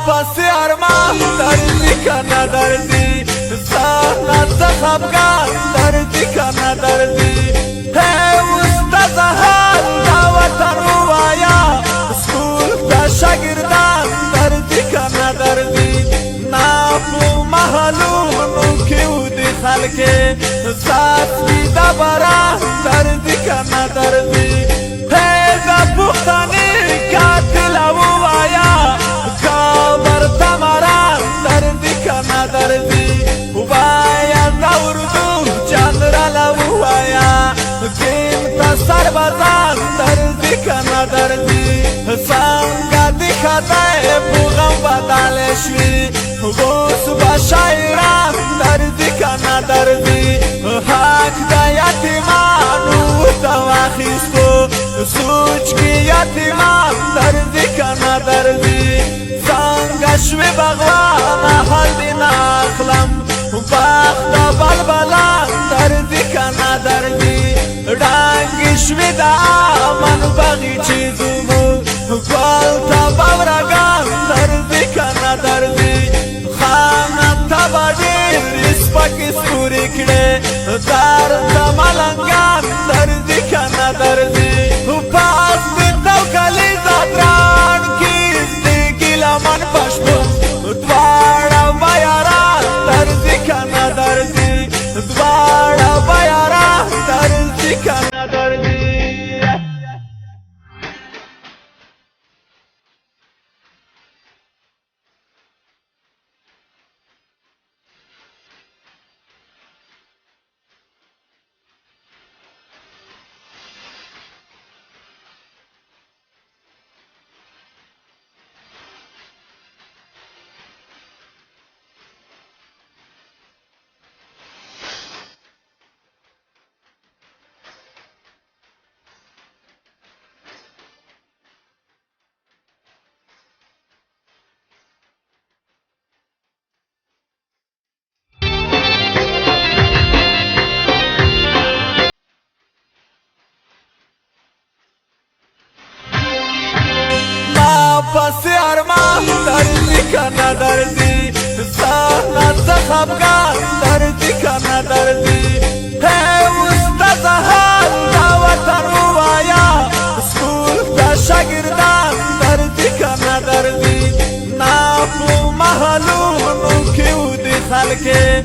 پسی ارمان دردی کنه دردی سهنت خفگان دردی کنه دردی هی وسط زهر دا وطن روایا سکول دا شاگردان دردی کنه دردی ناپو محلونو کیو دی خلکه ساس بی دا بران دردی کنه دردی هی دا پختانی قاتل روایا کابر تمران دردی کنه دردی ووایا نوردو جنرال ووایا کیم سربازان دردی کنه دردی سنگا دی خدای پوغم بدل شوی غوث با شاعران دردی کنه دردی حق دا یتیمانو تواخیستو سوچ کی یتیمان دردی کنه دردی سنگا شوی بغوان حال دی ناخلم باخت بلبلان دردی کنه دردی رنگی شوی دا من بغی چیزو بود گل تا باورگان دردی کنه دردی خانم تا بادیر اسپاکی سپوری کده درد ملنگان دردی کنه دردی پاس بیتو کلی زدران کیز دی گیلا من پشتون دوارا بیاران دردی کنه دردی دوارا بیاران دردی کنه دردی پسی ارمان دردی کنه دردی سهنت خفگان دردی کنه دردی هی وسط زهر دا وطن روایا سکول دا شاگردان دردی کنه دردی ناپو محلونو کیو دی خلکه